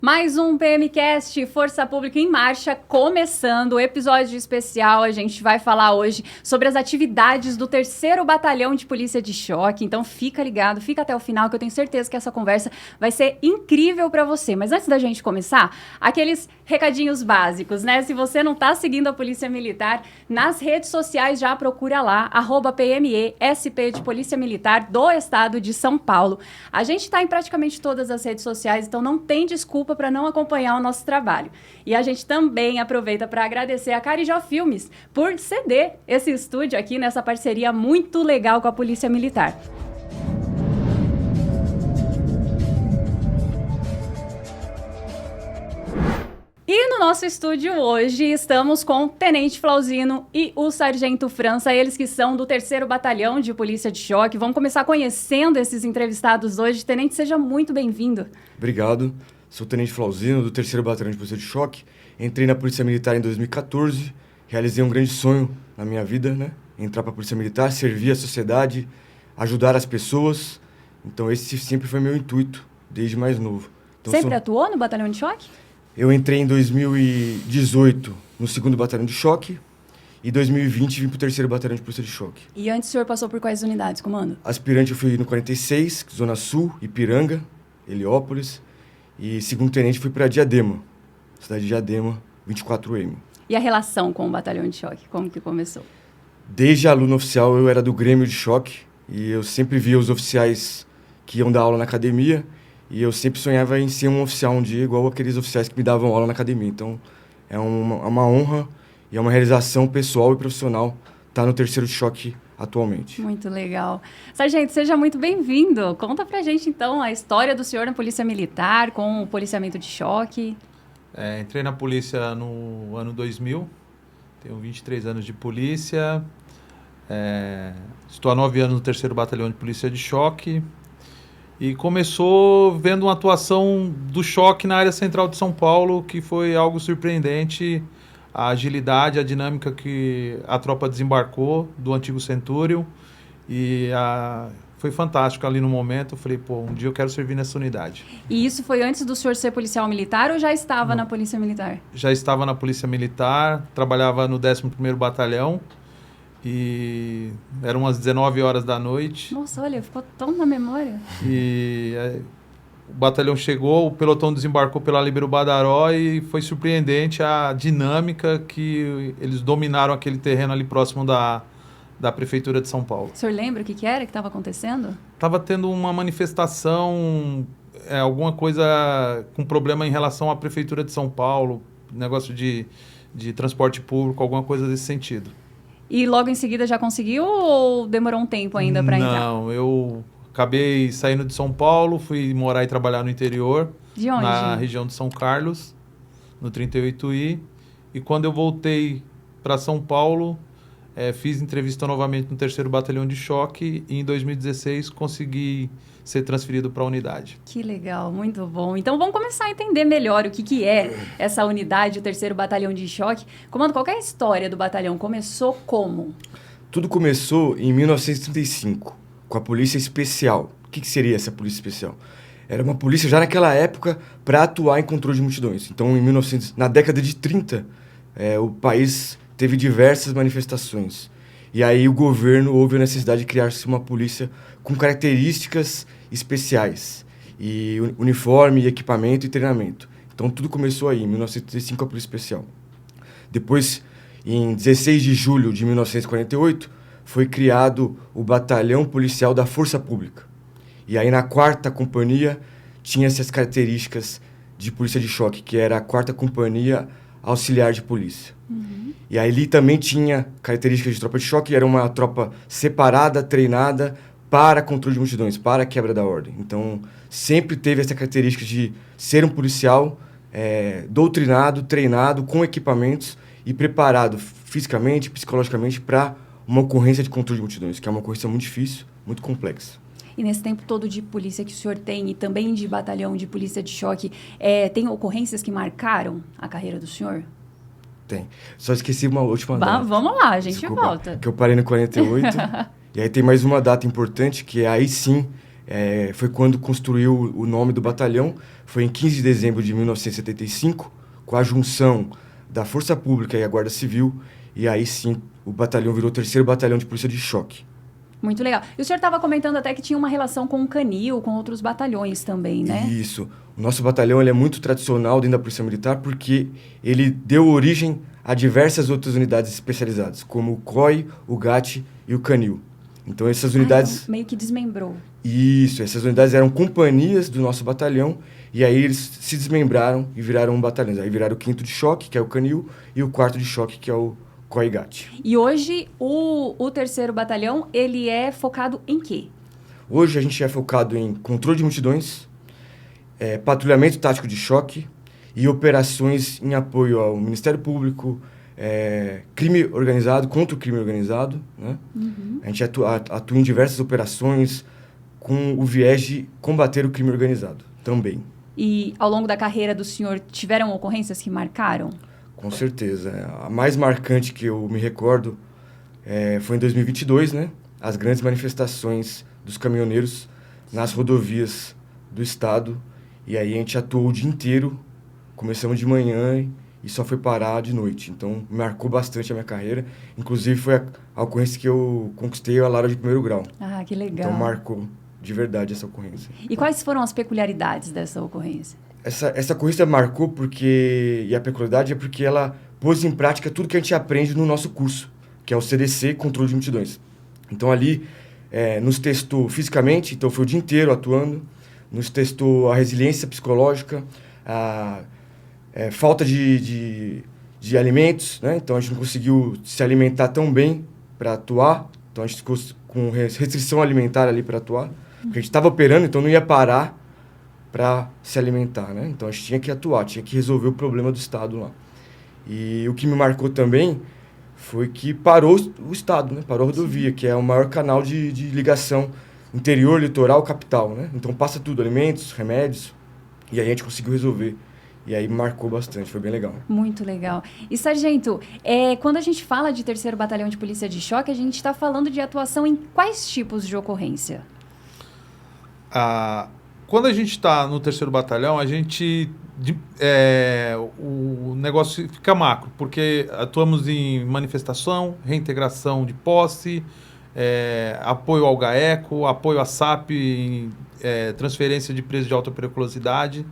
Mais um PMcast Força Pública em Marcha, começando o episódio especial. A gente vai falar hoje sobre as atividades do 3º Batalhão de Polícia de Choque. Então fica ligado, fica até o final, que eu tenho certeza que essa conversa vai ser incrível para você. Mas antes da gente começar, aqueles recadinhos básicos, né? Se você não tá seguindo a Polícia Militar, nas redes sociais já procura lá, @PME-SP de Polícia Militar do Estado de São Paulo. A gente tá em praticamente todas as redes sociais, então não tem desculpa para não acompanhar o nosso trabalho. E a gente também aproveita para agradecer a Carijó Filmes por ceder esse estúdio aqui nessa parceria muito legal com a Polícia Militar. E no nosso estúdio hoje estamos com o Tenente Flauzino e o Sargento França, eles que são do 3º Batalhão de Polícia de Choque. Vamos começar conhecendo esses entrevistados hoje. Tenente, seja muito bem-vindo. Obrigado. Sou o Tenente Flauzino, do 3º Batalhão de Polícia de Choque. Entrei na Polícia Militar em 2014. Realizei um grande sonho na minha vida, né? Entrar para a Polícia Militar, servir a sociedade, ajudar as pessoas. Então esse sempre foi meu intuito, desde mais novo. Então, sempre atuou no Batalhão de Choque? Eu entrei em 2018 no 2º Batalhão de Choque e em 2020 vim para o 3º Batalhão de Polícia de Choque. E antes o senhor passou por quais unidades, comando? Aspirante eu fui no 46, Zona Sul, Ipiranga, Heliópolis. E segundo tenente fui para Diadema, cidade de Diadema, 24M. E a relação com o Batalhão de Choque, como que começou? Desde aluno oficial eu era do Grêmio de Choque e eu sempre via os oficiais que iam dar aula na academia e eu sempre sonhava em ser um oficial um dia, igual aqueles oficiais que me davam aula na academia. Então é uma honra e é uma realização pessoal e profissional estar no 3º de Choque atualmente. Muito legal. Sargento, seja muito bem-vindo. Conta pra gente, então, a história do senhor na Polícia Militar, com o policiamento de choque. Entrei na polícia no ano 2000, tenho 23 anos de polícia, estou há 9 anos no 3º Batalhão de Polícia de Choque e começou vendo uma atuação do choque na área central de São Paulo, que foi algo surpreendente. A agilidade, a dinâmica que a tropa desembarcou do antigo Centurion e foi fantástico ali no momento. Eu falei, um dia eu quero servir nessa unidade. E isso foi antes do senhor ser policial militar ou já estava na Polícia Militar? Já estava na Polícia Militar, trabalhava no 11º Batalhão e eram umas 19 horas da noite. Nossa, olha, ficou tão na memória. O batalhão chegou, o pelotão desembarcou pela Líbero Badaró e foi surpreendente a dinâmica que eles dominaram aquele terreno ali próximo da Prefeitura de São Paulo. O senhor lembra o que era que estava acontecendo? Estava tendo uma manifestação, alguma coisa com problema em relação à Prefeitura de São Paulo, negócio de transporte público, alguma coisa desse sentido. E logo em seguida já conseguiu ou demorou um tempo ainda para entrar? Não, eu acabei saindo de São Paulo, fui morar e trabalhar no interior. De onde? Na região de São Carlos, no 38I. E quando eu voltei para São Paulo, fiz entrevista novamente no 3º Batalhão de Choque e em 2016 consegui ser transferido para a unidade. Que legal, muito bom. Então vamos começar a entender melhor o que é essa unidade, o 3º Batalhão de Choque. Comando, qual é a história do batalhão? Começou como? Tudo começou em 1935. Com a Polícia Especial. O que seria essa Polícia Especial? Era uma polícia já naquela época para atuar em controle de multidões. Então, na década de 30, o país teve diversas manifestações. E aí o governo houve a necessidade de criar-se uma polícia com características especiais. E uniforme, equipamento e treinamento. Então, tudo começou aí, em 1935, com a Polícia Especial. Depois, em 16 de julho de 1948, foi criado o Batalhão Policial da Força Pública. E aí na 4ª Companhia tinha essas características de polícia de choque, que era a 4ª Companhia Auxiliar de Polícia. Uhum. E aí ali também tinha características de tropa de choque, era uma tropa separada, treinada para controle de multidões, para a quebra da ordem. Então sempre teve essa característica de ser um policial doutrinado, treinado, com equipamentos e preparado fisicamente, psicologicamente para uma ocorrência de controle de multidões, que é uma ocorrência muito difícil, muito complexa. E nesse tempo todo de polícia que o senhor tem e também de batalhão de polícia de choque, tem ocorrências que marcaram a carreira do senhor? Tem. Só esqueci uma última data. Vamos lá, a gente Desculpa, volta. Que eu parei no 48. E aí tem mais uma data importante, que aí sim foi quando construiu o nome do batalhão. Foi em 15 de dezembro de 1975, com a junção da Força Pública e a Guarda Civil, e aí sim o batalhão virou o 3º Batalhão de Polícia de Choque. Muito legal. E o senhor estava comentando até que tinha uma relação com o Canil, com outros batalhões também, né? Isso. O nosso batalhão ele é muito tradicional dentro da Polícia Militar porque ele deu origem a diversas outras unidades especializadas, como o COI, o GAT e o Canil. Então essas unidades... Então, meio que desmembrou. Isso, essas unidades eram companhias do nosso batalhão, e aí eles se desmembraram e viraram um batalhão. Aí viraram o 5º de choque, que é o Canil, e o 4º de choque, que é o COI-GAT. E hoje o 3º Batalhão, ele é focado em quê? Hoje a gente é focado em controle de multidões, patrulhamento tático de choque e operações em apoio ao Ministério Público, crime organizado, contra o crime organizado, né? A gente atua em diversas operações com o viés de combater o crime organizado também. E ao longo da carreira do senhor, tiveram ocorrências que marcaram? Com certeza. A mais marcante que eu me recordo foi em 2022, né? As grandes manifestações dos caminhoneiros nas rodovias do estado. E aí a gente atuou o dia inteiro, começamos de manhã e só foi parar de noite. Então, marcou bastante a minha carreira. Inclusive, foi a ocorrência que eu conquistei a Lara de 1º grau. Ah, que legal. Então, marcou de verdade essa ocorrência. E quais foram as peculiaridades dessa ocorrência? Essa ocorrência marcou porque... E a peculiaridade é porque ela pôs em prática tudo que a gente aprende no nosso curso, que é o CDC, Controle de Multidões. Então, ali, nos testou fisicamente, então foi o dia inteiro atuando, nos testou a resiliência psicológica, a falta de alimentos, né? Então, a gente não conseguiu se alimentar tão bem para atuar, então a gente ficou com restrição alimentar ali para atuar, porque a gente estava operando, então não ia parar para se alimentar, né? Então a gente tinha que atuar, tinha que resolver o problema do Estado lá. E o que me marcou também foi que parou o Estado, né? Parou a rodovia, que é o maior canal de ligação interior, litoral, capital, né? Então passa tudo, alimentos, remédios, e aí a gente conseguiu resolver. E aí marcou bastante, foi bem legal. Muito legal. E, sargento, quando a gente fala de 3º Batalhão de Polícia de Choque, a gente está falando de atuação em quais tipos de ocorrência? Quando a gente está no 3º Batalhão, o negócio fica macro, porque atuamos em manifestação, reintegração de posse, apoio ao GAECO, apoio à SAP, transferência de presos de alta periculosidade.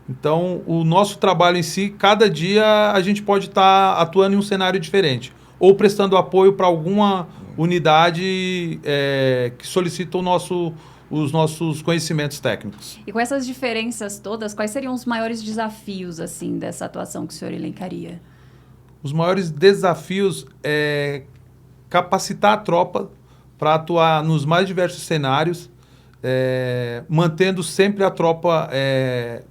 Então, o nosso trabalho em si, cada dia a gente pode estar atuando em um cenário diferente, ou prestando apoio para alguma unidade que solicita os nossos conhecimentos técnicos. E com essas diferenças todas, quais seriam os maiores desafios assim dessa atuação que o senhor elencaria? Os maiores desafios é capacitar a tropa para atuar nos mais diversos cenários, mantendo sempre a tropa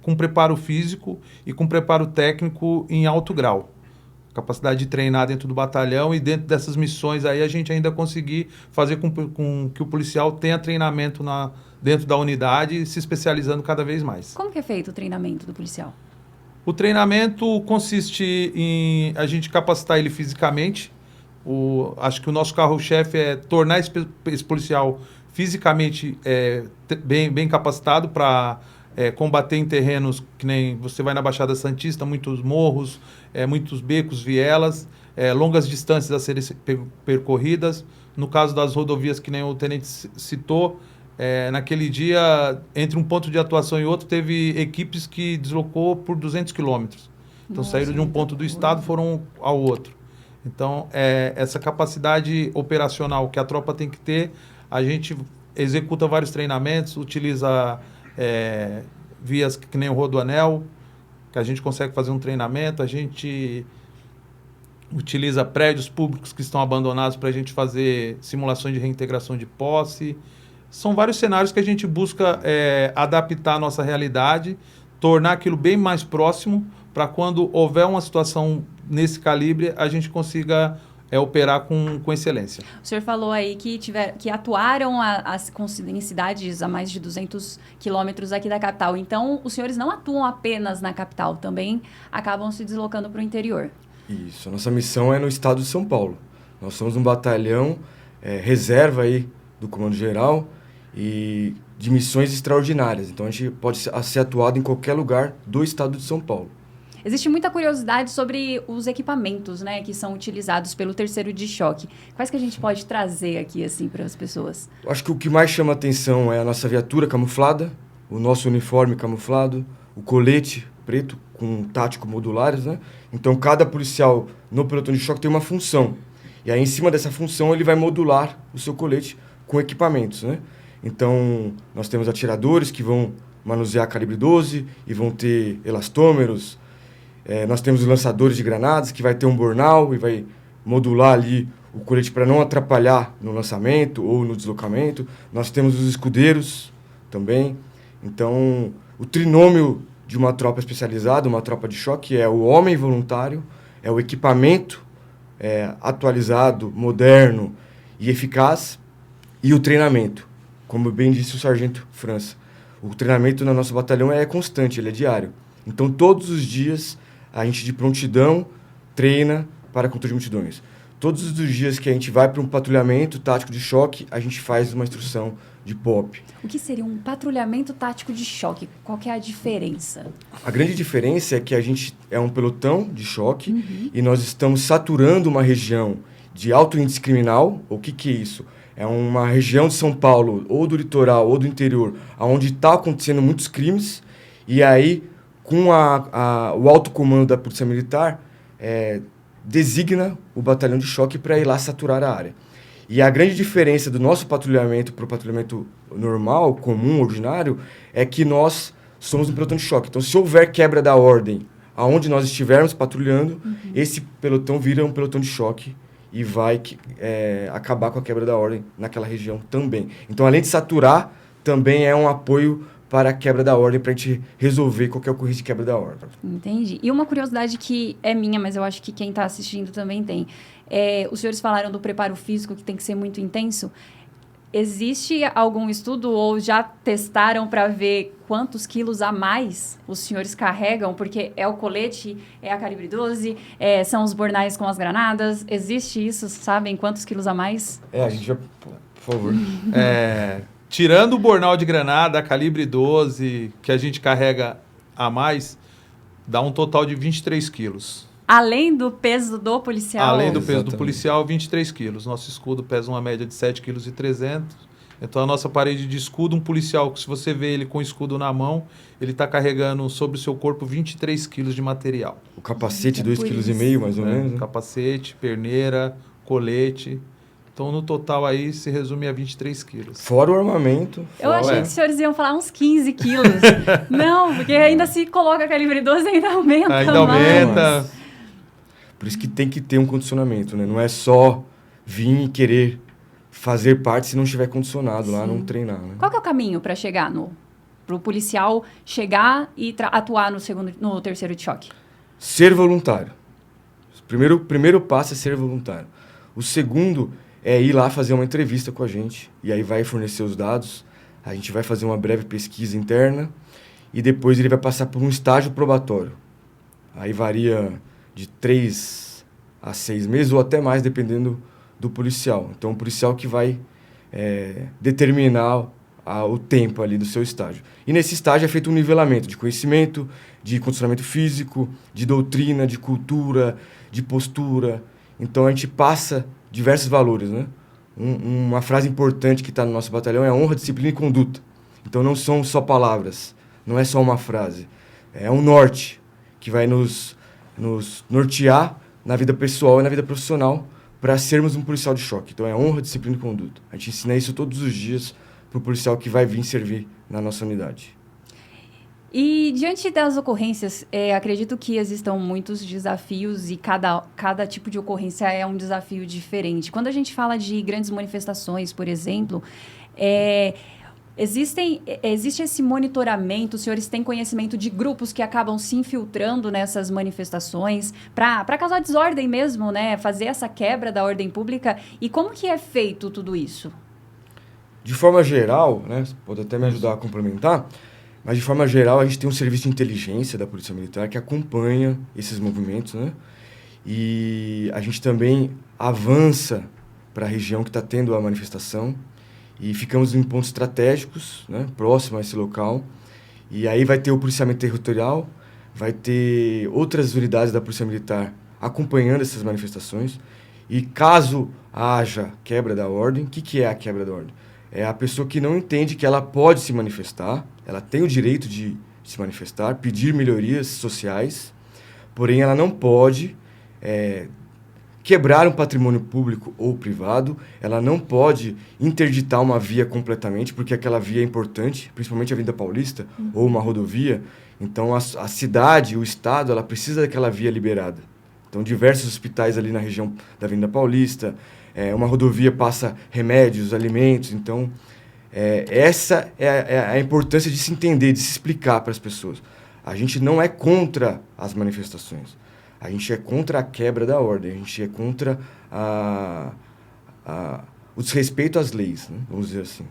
com preparo físico e com preparo técnico em alto grau. Capacidade de treinar dentro do batalhão e dentro dessas missões aí a gente ainda conseguir fazer com que o policial tenha treinamento dentro da unidade, se especializando cada vez mais. Como que é feito o treinamento do policial? O treinamento consiste em a gente capacitar ele fisicamente. Acho que o nosso carro-chefe é tornar esse policial fisicamente bem capacitado para combater em terrenos que nem você vai na Baixada Santista, muitos morros, muitos becos, vielas, longas distâncias a serem percorridas. No caso das rodovias, que nem o tenente citou, naquele dia, entre um ponto de atuação e outro, teve equipes que deslocou por 200 quilômetros. Então, saíram de um ponto do estado, foram ao outro. Então, essa capacidade operacional que a tropa tem que ter, a gente executa vários treinamentos, utiliza vias que nem o Rodoanel, que a gente consegue fazer um treinamento, a gente utiliza prédios públicos que estão abandonados para a gente fazer simulações de reintegração de posse. São vários cenários que a gente busca adaptar a nossa realidade, tornar aquilo bem mais próximo, para quando houver uma situação nesse calibre, a gente consiga operar com excelência. O senhor falou aí que atuaram em cidades a mais de 200 quilômetros aqui da capital. Então, os senhores não atuam apenas na capital, também acabam se deslocando para o interior. Isso. A nossa missão é no estado de São Paulo. Nós somos um batalhão reserva aí do Comando Geral e de missões extraordinárias. Então, a gente pode ser atuado em qualquer lugar do estado de São Paulo. Existe muita curiosidade sobre os equipamentos, né, que são utilizados pelo terceiro de choque. Quais que a gente pode trazer aqui, assim, para as pessoas? Acho que o que mais chama atenção é a nossa viatura camuflada, o nosso uniforme camuflado, o colete preto com tático modulares, né? Então, cada policial no pelotão de choque tem uma função. E aí, em cima dessa função, ele vai modular o seu colete com equipamentos, né? Então, nós temos atiradores que vão manusear calibre 12 e vão ter elastômeros. Nós temos os lançadores de granadas, que vai ter um bornal e vai modular ali o colete para não atrapalhar no lançamento ou no deslocamento. Nós temos os escudeiros também. Então, o trinômio de uma tropa especializada, uma tropa de choque, é o homem voluntário, é o equipamento atualizado, moderno e eficaz, e o treinamento, como bem disse o sargento França. O treinamento no nosso batalhão é constante, ele é diário. Então, todos os dias, a gente de prontidão treina para controle de multidões. Todos os dias que a gente vai para um patrulhamento tático de choque, a gente faz uma instrução de POP. O que seria um patrulhamento tático de choque? Qual que é a diferença? A grande diferença é que a gente é um pelotão de choque e nós estamos saturando uma região de alto índice criminal. O que é isso? É uma região de São Paulo, ou do litoral, ou do interior, onde está acontecendo muitos crimes, e aí, com o alto comando da Polícia Militar, designa o batalhão de choque para ir lá saturar a área. E a grande diferença do nosso patrulhamento para o patrulhamento normal, comum, ordinário, é que nós somos um pelotão de choque. Então, se houver quebra da ordem, aonde nós estivermos patrulhando, esse pelotão vira um pelotão de choque e vai acabar com a quebra da ordem naquela região também. Então, além de saturar, também é um apoio para a quebra da ordem, para a gente resolver qualquer ocorrência de quebra da ordem. Entendi. E uma curiosidade que é minha, mas eu acho que quem está assistindo também tem. Os senhores falaram do preparo físico, que tem que ser muito intenso. Existe algum estudo ou já testaram para ver quantos quilos a mais os senhores carregam? Porque é o colete, é a calibre 12, são os bornais com as granadas. Existe isso? Sabem quantos quilos a mais? A gente já... Por favor. Tirando o bornal de granada, a calibre 12, que a gente carrega a mais, dá um total de 23 quilos. Além do peso do policial? Além do peso Exatamente. do policial, 23 quilos. Nosso escudo pesa uma média de 7,3 kg. Então, a nossa parede de escudo, um policial, se você vê ele com o escudo na mão, ele está carregando sobre o seu corpo 23 quilos de material. O capacete, 2,5 por isso. kg, mais ou menos. Né? Capacete, perneira, colete. Então, no total aí, se resume a 23 quilos. Fora o armamento. Eu achei que os senhores iam falar uns 15 quilos. Não, porque ainda se coloca calibre 12, ainda aumenta. Ainda mais. aumenta. Por isso que tem que ter um condicionamento, né? Não é só vir e querer fazer parte se não estiver condicionado lá, não treinar, né? Qual que é o caminho para chegar pro policial chegar e atuar no terceiro de choque? Ser voluntário. O primeiro passo é ser voluntário. O segundo é ir lá fazer uma entrevista com a gente, e aí vai fornecer os dados, a gente vai fazer uma breve pesquisa interna, e depois ele vai passar por um estágio probatório. Aí varia de 3 a 6 meses, ou até mais, dependendo do policial. Então, o policial que vai determinar o tempo ali do seu estágio. E nesse estágio é feito um nivelamento de conhecimento, de condicionamento físico, de doutrina, de cultura, de postura. Então, a gente passa diversos valores, né? Uma frase importante que está no nosso batalhão é honra, disciplina e conduta. Então, não são só palavras, não é só uma frase. É um norte que vai nos nortear na vida pessoal e na vida profissional para sermos um policial de choque. Então, é honra, disciplina e conduta. A gente ensina isso todos os dias para o policial que vai vir servir na nossa unidade. E diante das ocorrências, acredito que existam muitos desafios e cada tipo de ocorrência é um desafio diferente. Quando a gente fala de grandes manifestações, por exemplo, existe esse monitoramento? Os senhores têm conhecimento de grupos que acabam se infiltrando nessas manifestações para causar desordem mesmo, né? Fazer essa quebra da ordem pública? E como que é feito tudo isso? De forma geral, né, pode até me ajudar a complementar, mas de forma geral a gente tem um serviço de inteligência da Polícia Militar que acompanha esses movimentos, né? E a gente também avança para a região que está tendo a manifestação e ficamos em pontos estratégicos, né, próximo a esse local. E aí vai ter o policiamento territorial, vai ter outras unidades da Polícia Militar acompanhando essas manifestações. E caso haja quebra da ordem, o que é a quebra da ordem? É a pessoa que não entende que ela pode se manifestar, ela tem o direito de se manifestar, pedir melhorias sociais, porém ela não pode quebrar um patrimônio público ou privado, ela não pode interditar uma via completamente, porque aquela via é importante, principalmente a Avenida Paulista, ou uma rodovia. Então, a cidade, o Estado, ela precisa daquela via liberada. Então, diversos hospitais ali na região da Avenida Paulista, uma rodovia passa remédios, alimentos. Então, essa é a importância de se entender, de se explicar para as pessoas. A gente não é contra as manifestações. A gente é contra a quebra da ordem, a gente é contra o desrespeito às leis, né? Vamos dizer assim.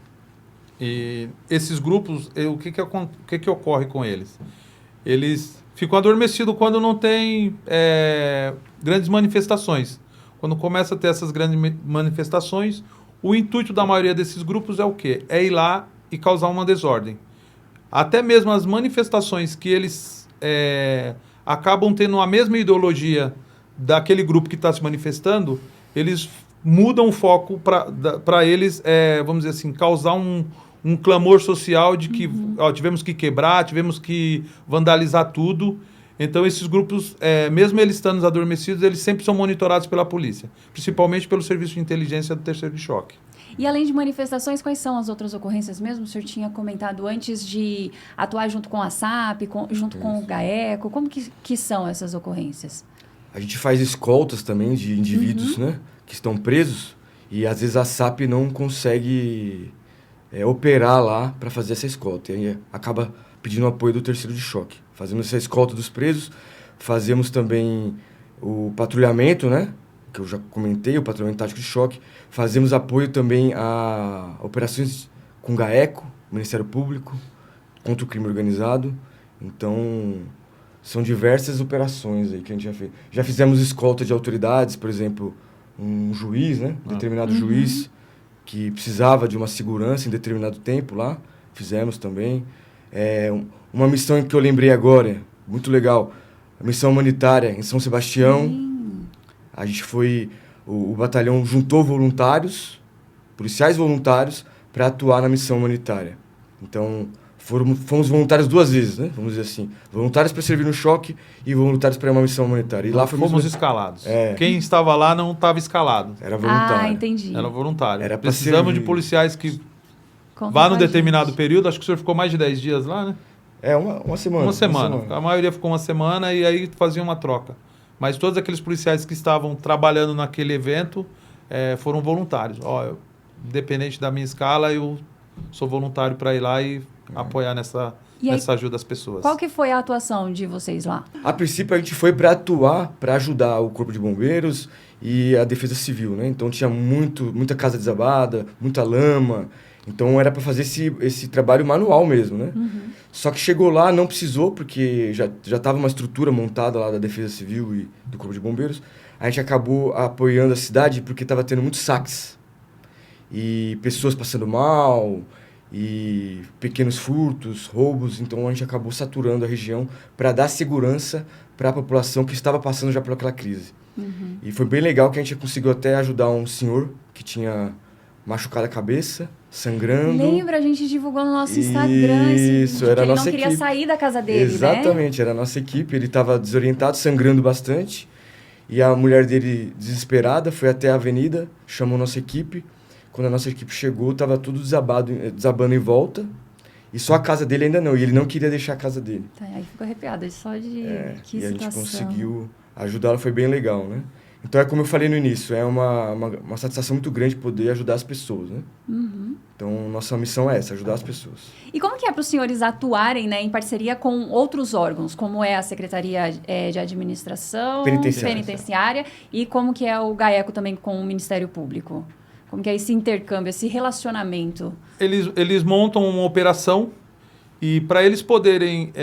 E esses grupos, o que ocorre com eles? Eles ficam adormecidos quando não tem grandes manifestações. Quando começa a ter essas grandes manifestações, o intuito da maioria desses grupos é o quê? É ir lá e causar uma desordem. Até mesmo as manifestações que eles acabam tendo a mesma ideologia daquele grupo que está se manifestando, eles mudam o foco para eles, vamos dizer assim, causar um clamor social de que tivemos que quebrar, tivemos que vandalizar tudo. Então, esses grupos, mesmo eles estando adormecidos, eles sempre são monitorados pela polícia, principalmente pelo Serviço de Inteligência do Terceiro de Choque. E além de manifestações, quais são as outras ocorrências mesmo? O senhor tinha comentado antes de atuar junto com a SAP, junto com o GAECO. Como que são essas ocorrências? A gente faz escoltas também de indivíduos, né, que estão presos, e às vezes a SAP não consegue operar lá para fazer essa escolta. E aí acaba pedindo apoio do Terceiro de Choque. Fazemos essa escolta dos presos, fazemos também o patrulhamento, né, que eu já comentei, o patrulhamento tático de choque. Fazemos apoio também a operações com GAECO, Ministério Público, contra o crime organizado. Então, são diversas operações aí que a gente já fez. Já fizemos escolta de autoridades, por exemplo, um juiz, né, determinado juiz que precisava de uma segurança em determinado tempo lá, fizemos também. Uma missão que eu lembrei agora, muito legal, a missão humanitária em São Sebastião. A gente o batalhão juntou voluntários, policiais voluntários, para atuar na missão humanitária. Então, fomos voluntários 2 vezes, né? Vamos dizer assim. Voluntários para servir no choque e voluntários para uma missão humanitária. E lá fomos escalados. Quem estava lá não estava escalado. Era voluntário. Ah, entendi. Era voluntário. Precisamos de policiais que vá num determinado período. Acho que o senhor ficou mais de 10 dias lá, né? Uma semana. Uma semana. A maioria ficou uma semana e aí fazia uma troca. Mas todos aqueles policiais que estavam trabalhando naquele evento foram voluntários. Independente da minha escala, eu sou voluntário para ir lá e apoiar nessa ajuda às pessoas. Qual que foi a atuação de vocês lá? A princípio, a gente foi para atuar, para ajudar o Corpo de Bombeiros e a Defesa Civil, né? Então, tinha muita casa desabada, muita lama. Então, era para fazer esse trabalho manual mesmo, né? Só que chegou lá, não precisou, porque já estava uma estrutura montada lá da Defesa Civil e do Corpo de Bombeiros. A gente acabou apoiando a cidade porque estava tendo muitos saques. E pessoas passando mal, e pequenos furtos, roubos. Então, a gente acabou saturando a região para dar segurança para a população que estava passando já por aquela crise. E foi bem legal que a gente conseguiu até ajudar um senhor que tinha machucado a cabeça, sangrando. Lembra, a gente divulgou no nosso Instagram isso, era a nossa equipe. Ele não queria sair da casa dele, Exatamente, era a nossa equipe. Ele estava desorientado, sangrando bastante. E a mulher dele, desesperada, foi até a avenida, chamou nossa equipe. Quando a nossa equipe chegou, estava tudo desabando em volta. E só a casa dele ainda não. E ele não queria deixar a casa dele. Aí ficou arrepiado, só de que e situação. A gente conseguiu ajudá-lo, foi bem legal, né? Então, como eu falei no início, é uma satisfação muito grande poder ajudar as pessoas, né? Então, nossa missão é essa, ajudar as pessoas. E como que é para os senhores atuarem, né, em parceria com outros órgãos, como é a Secretaria de Administração Penitenciária e como que é o GAECO também com o Ministério Público? Como que é esse intercâmbio, esse relacionamento? Eles montam uma operação e para eles poderem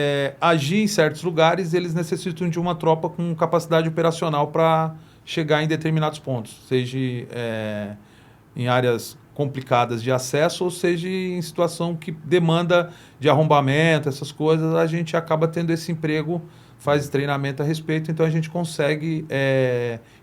agir em certos lugares, eles necessitam de uma tropa com capacidade operacional para chegar em determinados pontos, seja em áreas complicadas de acesso, ou seja, em situação que demanda de arrombamento, essas coisas, a gente acaba tendo esse emprego, faz treinamento a respeito, então a gente consegue,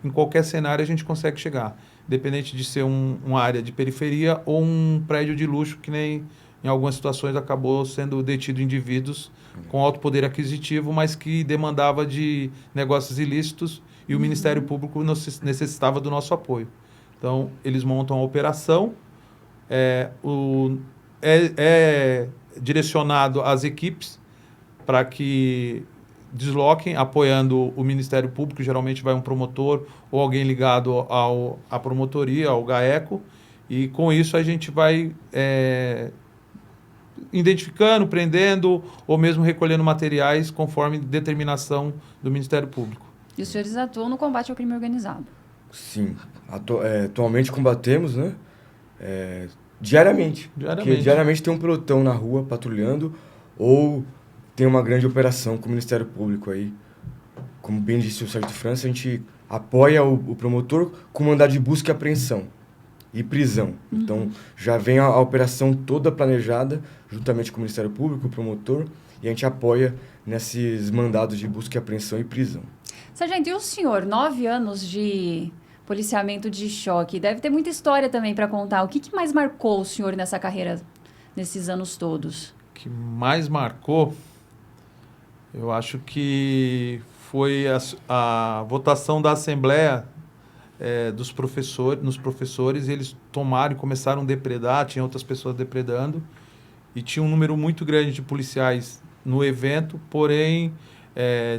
em qualquer cenário, a gente consegue chegar. Independente de ser uma área de periferia ou um prédio de luxo, que nem em algumas situações acabou sendo detido indivíduos com alto poder aquisitivo, mas que demandava de negócios ilícitos e o Ministério Público necessitava do nosso apoio. Então, eles montam a operação, é direcionado às equipes para que desloquem, apoiando o Ministério Público, geralmente vai um promotor ou alguém ligado à promotoria, ao GAECO, e com isso a gente vai identificando, prendendo ou mesmo recolhendo materiais conforme determinação do Ministério Público. E os senhores atuam no combate ao crime organizado? Sim. Atualmente combatemos, né? Diariamente. Porque diariamente tem um pelotão na rua patrulhando ou tem uma grande operação com o Ministério Público aí. Como bem disse o Sargento França, a gente apoia o promotor com mandado de busca e apreensão e prisão. Então, já vem a operação toda planejada, juntamente com o Ministério Público, o promotor, e a gente apoia nesses mandados de busca e apreensão e prisão. Sargento, e o senhor, 9 anos de policiamento de choque, deve ter muita história também para contar. O que mais marcou o senhor nessa carreira, nesses anos todos? O que mais marcou, eu acho que foi a votação da Assembleia nos professores, e eles tomaram e começaram a depredar, tinha outras pessoas depredando, e tinha um número muito grande de policiais no evento, porém,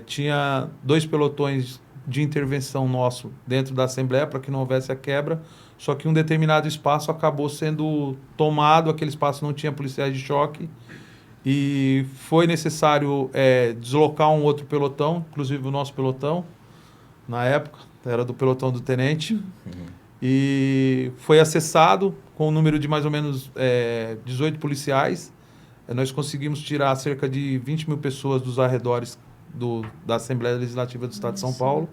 tinha 2 pelotões de intervenção nosso dentro da Assembleia para que não houvesse a quebra, só que um determinado espaço acabou sendo tomado, aquele espaço não tinha policiais de choque, e foi necessário deslocar um outro pelotão, inclusive o nosso pelotão, na época, era do pelotão do tenente, e foi acessado com um número de mais ou menos 18 policiais. Nós conseguimos tirar cerca de 20 mil pessoas dos arredores da Assembleia Legislativa do Estado de São Paulo,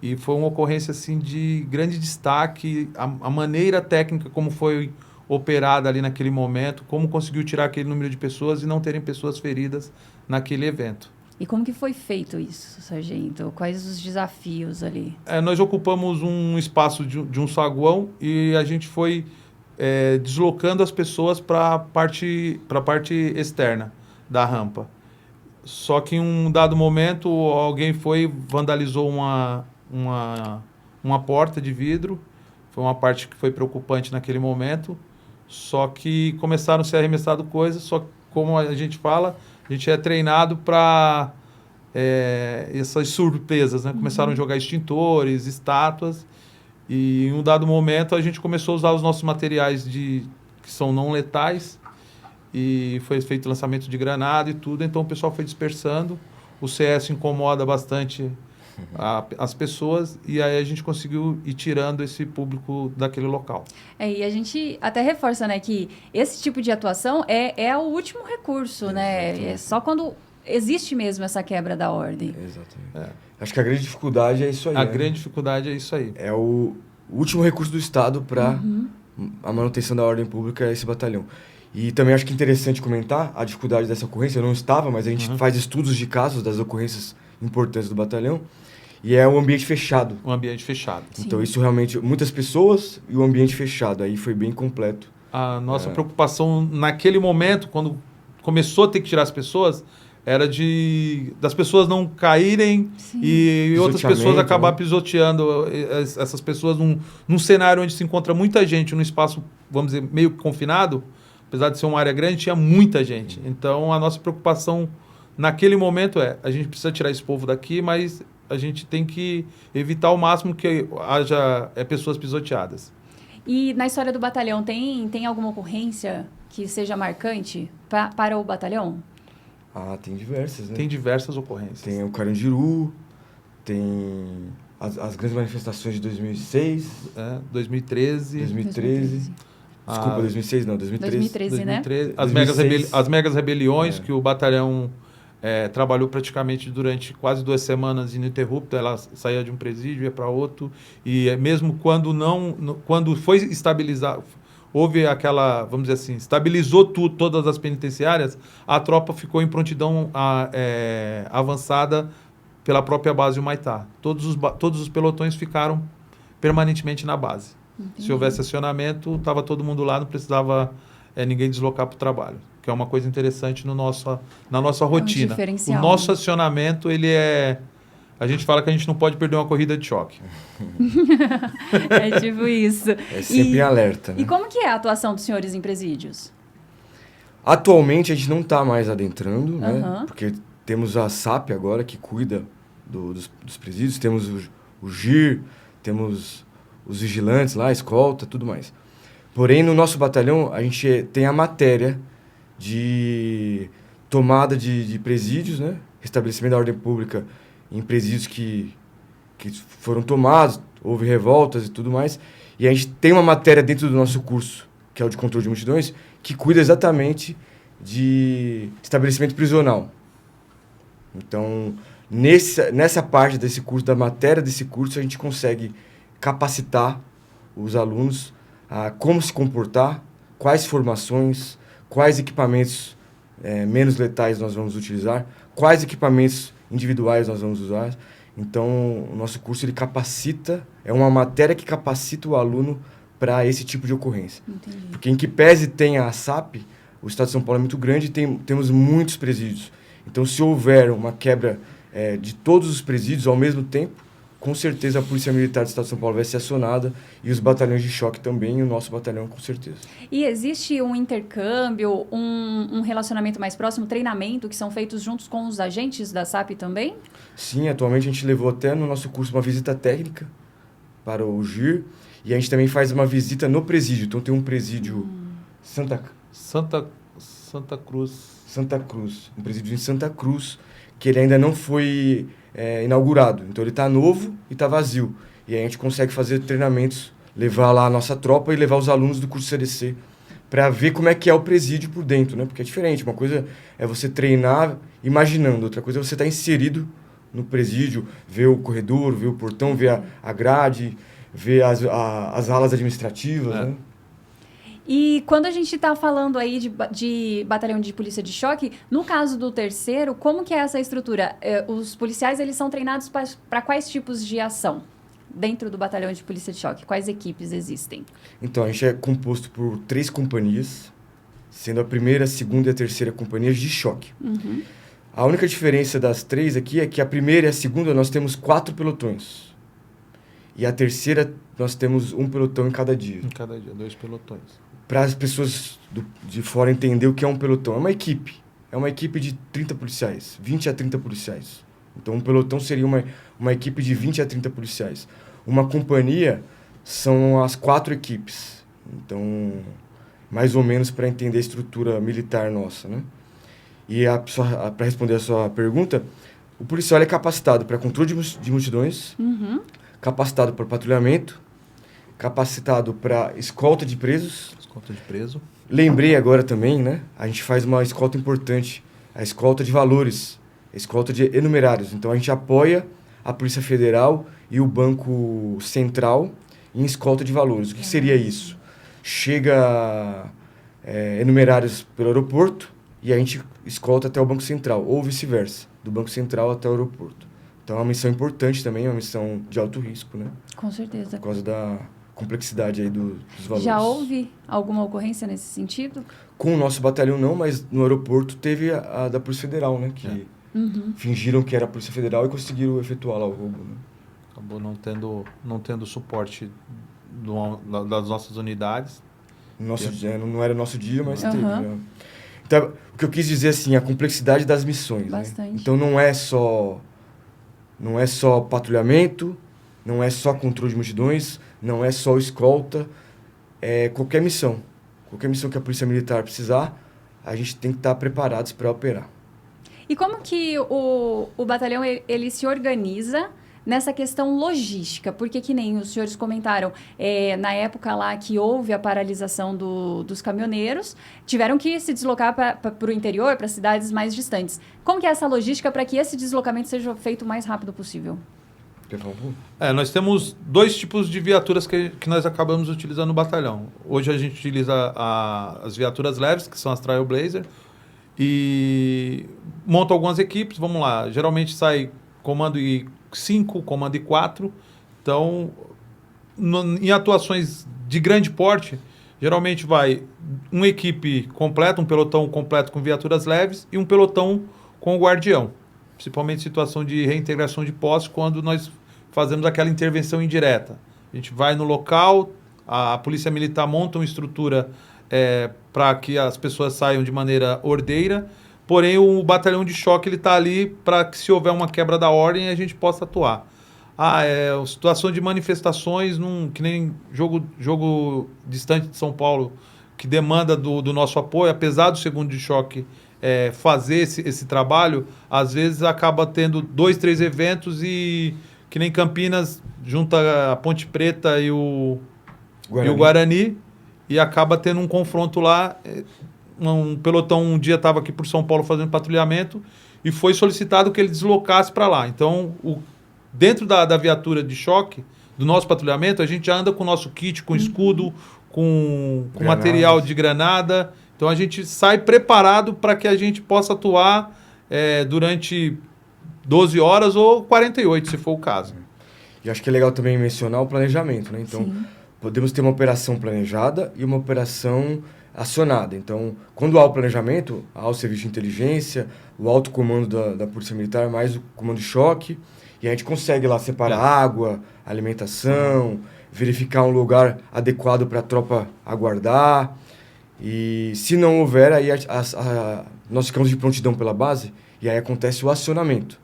e foi uma ocorrência assim, de grande destaque, a maneira técnica como foi operada ali naquele momento, como conseguiu tirar aquele número de pessoas e não terem pessoas feridas naquele evento. E como que foi feito isso, sargento? Quais os desafios ali? Nós ocupamos um espaço de um saguão e a gente foi deslocando as pessoas para a parte externa da rampa. Só que em um dado momento, alguém vandalizou uma porta de vidro. Foi uma parte que foi preocupante naquele momento. Só que começaram a ser arremessadas coisas, só que, como a gente fala, a gente é treinado para essas surpresas, né? Começaram a jogar extintores, estátuas, e em um dado momento a gente começou a usar os nossos materiais que são não letais, e foi feito lançamento de granada e tudo, então o pessoal foi dispersando. O CS incomoda bastante as pessoas, e aí a gente conseguiu ir tirando esse público daquele local. E a gente até reforça, né, que esse tipo de atuação é o último recurso, né? É só quando existe mesmo essa quebra da ordem. Exatamente. Acho que a grande dificuldade é isso aí. Grande dificuldade é isso aí. É o último recurso do Estado para a manutenção da ordem pública, é esse batalhão. E também acho que é interessante comentar a dificuldade dessa ocorrência. Eu não estava, mas a gente faz estudos de casos das ocorrências importantes do batalhão. E é um ambiente fechado. Um ambiente fechado. Então, isso realmente... Muitas pessoas e o ambiente fechado. Aí foi bem completo. A nossa preocupação naquele momento, quando começou a ter que tirar as pessoas, era das pessoas não caírem e outras pessoas acabar pisoteando essas pessoas num cenário onde se encontra muita gente, num espaço, vamos dizer, meio confinado. Apesar de ser uma área grande, tinha muita gente. Então, a nossa preocupação naquele momento a gente precisa tirar esse povo daqui, mas a gente tem que evitar ao máximo que haja pessoas pisoteadas. E na história do batalhão, tem alguma ocorrência que seja marcante para o batalhão? Tem diversas, né? Tem diversas ocorrências. Tem o Carandiru, tem as grandes manifestações de 2006. 2013. 2013. Desculpa, 2006 não, 2013. 2013, né? As megas rebeliões que o batalhão trabalhou praticamente durante quase 2 semanas ininterrupta. Ela saía de um presídio, ia para outro, e mesmo quando foi estabilizado, houve aquela, vamos dizer assim, estabilizou todas as penitenciárias, a tropa ficou em prontidão avançada pela própria base Humaitá. Todos os pelotões ficaram permanentemente na base. Entendi. Se houvesse acionamento, estava todo mundo lá, não precisava ninguém deslocar para o trabalho. Que é uma coisa interessante na nossa rotina. diferencial, O nosso né? acionamento, ele é... A gente fala que a gente não pode perder uma corrida de choque. É tipo isso. É sempre em alerta, né? E como que é a atuação dos senhores em presídios? Atualmente a gente não está mais adentrando, né? Aham. Porque temos a SAP agora que cuida dos presídios, temos o GIR, temos os vigilantes lá, a escolta, tudo mais. Porém, no nosso batalhão, a gente tem a matéria de tomada de presídios, né? Restabelecimento da ordem pública em presídios que foram tomados, houve revoltas e tudo mais. E a gente tem uma matéria dentro do nosso curso, que é o de controle de multidões, que cuida exatamente de estabelecimento prisional. Então, nessa parte desse curso, da matéria desse curso, a gente consegue capacitar os alunos a como se comportar, quais formações, quais equipamentos menos letais nós vamos utilizar, quais equipamentos individuais nós vamos usar. Então, o nosso curso ele capacita, é uma matéria que capacita o aluno para esse tipo de ocorrência. Entendi. Porque em que pese tenha a SAP, o Estado de São Paulo é muito grande e temos muitos presídios. Então, se houver uma quebra de todos os presídios ao mesmo tempo, com certeza a Polícia Militar do Estado de São Paulo vai ser acionada e os batalhões de choque também, e o nosso batalhão com certeza. E existe um intercâmbio, um relacionamento mais próximo, treinamento que são feitos juntos com os agentes da SAP também? Sim, atualmente a gente levou até no nosso curso uma visita técnica para o GIR e a gente também faz uma visita no presídio. Então tem um presídio Santa Cruz, um presídio em Santa Cruz, que ele ainda não foi inaugurado. Então ele está novo e está vazio. E aí a gente consegue fazer treinamentos, levar lá a nossa tropa e levar os alunos do curso CDC para ver como é que é o presídio por dentro, né? Porque é diferente. Uma coisa é você treinar imaginando, outra coisa é você estar inserido no presídio, ver o corredor, ver o portão, ver a grade, ver as alas administrativas, né? E quando a gente está falando aí de batalhão de polícia de choque, no caso do terceiro, como que é essa estrutura? Os policiais, eles são treinados para quais tipos de ação dentro do batalhão de polícia de choque? Quais equipes existem? Então, a gente é composto por 3 companhias, sendo a primeira, a segunda e a terceira companhias de choque. Uhum. A única diferença das 3 aqui é que a primeira e a segunda nós temos 4 pelotões. E a terceira nós temos 1 pelotão em cada dia. Em cada dia, 2 pelotões. Para as pessoas de fora entender o que é um pelotão. É uma equipe. É uma equipe de 30 policiais, 20 a 30 policiais. Então, um pelotão seria uma equipe de 20 a 30 policiais. Uma companhia são as 4 equipes. Então, mais ou menos para entender a estrutura militar nossa, né? E para responder a sua pergunta, o policial é capacitado para controle de multidões, Uhum. capacitado para patrulhamento, capacitado para escolta de presos. Escolta de preso. Lembrei agora também, né? A gente faz uma escolta importante, a escolta de valores, a escolta de enumerários. Então, a gente apoia a Polícia Federal e o Banco Central em escolta de valores. O que seria isso? Chega enumerários pelo aeroporto e a gente escolta até o Banco Central, ou vice-versa, do Banco Central até o aeroporto. Então, é uma missão importante também, é uma missão de alto risco, né? Com certeza. Por causa da complexidade aí dos valores. Já houve alguma ocorrência nesse sentido? Com o nosso batalhão não, mas no aeroporto teve a da Polícia Federal, né? Que fingiram que era a Polícia Federal e conseguiram efetuar lá o roubo, né? Acabou não tendo suporte das nossas unidades. Não era nosso dia, mas Uhum. teve. Né? Então, o que eu quis dizer assim, a complexidade das missões. Bastante. Né? Então não é só patrulhamento, não é só controle de multidões, não é só escolta, é qualquer missão. Qualquer missão que a Polícia Militar precisar, a gente tem que estar preparados para operar. E como que o batalhão ele se organiza nessa questão logística? Porque que nem os senhores comentaram, na época lá que houve a paralisação dos caminhoneiros, tiveram que se deslocar para o interior, para cidades mais distantes. Como que é essa logística para que esse deslocamento seja feito o mais rápido possível? Nós temos 2 tipos de viaturas que nós acabamos utilizando no batalhão. Hoje a gente utiliza as viaturas leves, que são as Trailblazer, e monta algumas equipes. Vamos lá, geralmente sai comando I5, comando I4. Então, em atuações de grande porte, geralmente vai uma equipe completa, um pelotão completo com viaturas leves e um pelotão com o guardião. Principalmente em situação de reintegração de posse, quando nós fazemos aquela intervenção indireta. A gente vai no local, a Polícia Militar monta uma estrutura para que as pessoas saiam de maneira ordeira, porém o batalhão de choque está ali para que, se houver uma quebra da ordem, a gente possa atuar. Situação de manifestações, que nem jogo distante de São Paulo, que demanda do nosso apoio, apesar do segundo de choque fazer esse trabalho, às vezes acaba tendo 2, 3 eventos e, que nem Campinas, junta a Ponte Preta e o Guarani, e acaba tendo um confronto lá. Um pelotão um dia estava aqui por São Paulo fazendo patrulhamento e foi solicitado que ele deslocasse para lá. Então, dentro da viatura de choque, do nosso patrulhamento, a gente já anda com o nosso kit, com escudo, com material de granada. Então, a gente sai preparado para que a gente possa atuar durante 12 horas ou 48, se for o caso. E acho que é legal também mencionar o planejamento, né? Então, podemos ter uma operação planejada e uma operação acionada. Então, quando há o planejamento, há o serviço de inteligência, o alto comando da Polícia Militar, mais o comando de choque, e a gente consegue lá separar água, alimentação, verificar um lugar adequado para a tropa aguardar. E se não houver, aí nós ficamos de prontidão pela base e aí acontece o acionamento.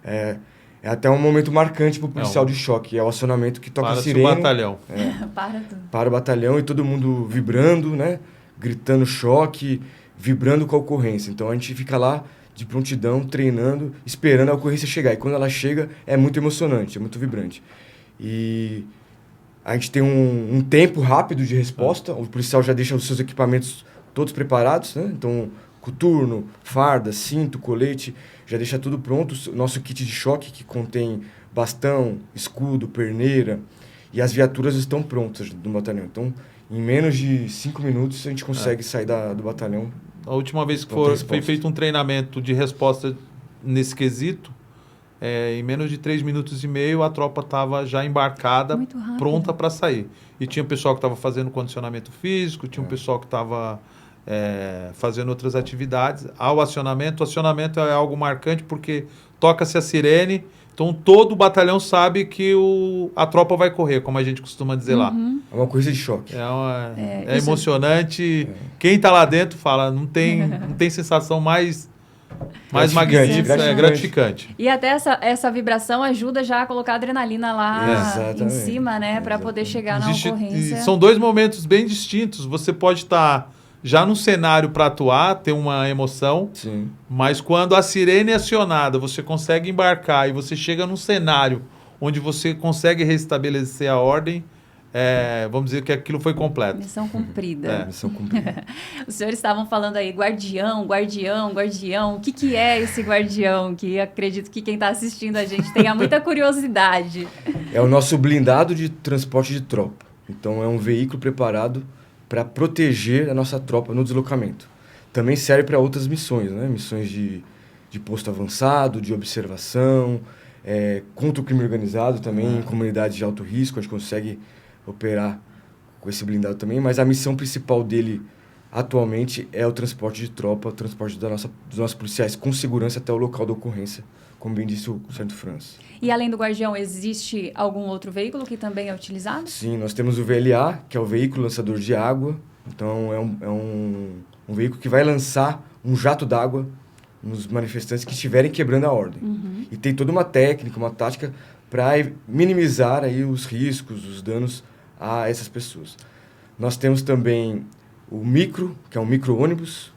É até um momento marcante para o policial de choque. É o acionamento que toca a sirene. Para o batalhão. Para tudo. Para o batalhão e todo mundo vibrando, né? Gritando choque, vibrando com a ocorrência. Então a gente fica lá de prontidão, treinando, esperando a ocorrência chegar. E quando ela chega, é muito emocionante, é muito vibrante. E a gente tem um tempo rápido de resposta. O policial já deixa os seus equipamentos todos preparados, né? Então, coturno, farda, cinto, colete, já deixa tudo pronto. O nosso kit de choque, que contém bastão, escudo, perneira, e as viaturas estão prontas no batalhão. Então, em menos de 5 minutos, a gente consegue sair do batalhão. A última vez que foi feito um treinamento de resposta nesse quesito, em menos de 3 minutos e meio, a tropa estava já embarcada, pronta para sair. E tinha pessoal que estava fazendo condicionamento físico, tinha um pessoal que estava fazendo outras atividades. O acionamento é algo marcante porque toca-se a sirene, então todo o batalhão sabe que a tropa vai correr, como a gente costuma dizer lá. É uma coisa de choque. É emocionante. Quem está lá dentro fala, não tem sensação mais magnífica, gratificante. E até essa vibração ajuda já a colocar a adrenalina lá em cima, né? Para poder chegar na ocorrência. São 2 momentos bem distintos. Você pode estar já no cenário para atuar, ter uma emoção, mas quando a sirene é acionada, você consegue embarcar e você chega num cenário onde você consegue restabelecer a ordem, vamos dizer que aquilo foi completo. Missão cumprida. Missão cumprida. Os senhores estavam falando aí, guardião. O que é esse guardião? Que acredito que quem está assistindo a gente tenha muita curiosidade. É o nosso blindado de transporte de tropa. Então, é um veículo preparado para proteger a nossa tropa no deslocamento. Também serve para outras missões, né? Missões de posto avançado, de observação, contra o crime organizado também, em comunidades de alto risco, a gente consegue operar com esse blindado também, mas a missão principal dele atualmente é o transporte de tropa, o transporte dos nossos policiais com segurança até o local da ocorrência, como bem disse o Sargento França. E além do guardião, existe algum outro veículo que também é utilizado? Sim, nós temos o VLA, que é o veículo lançador de água. Então, é um veículo que vai lançar um jato d'água nos manifestantes que estiverem quebrando a ordem. E tem toda uma técnica, uma tática para minimizar aí os riscos, os danos a essas pessoas. Nós temos também o micro, que é um micro-ônibus.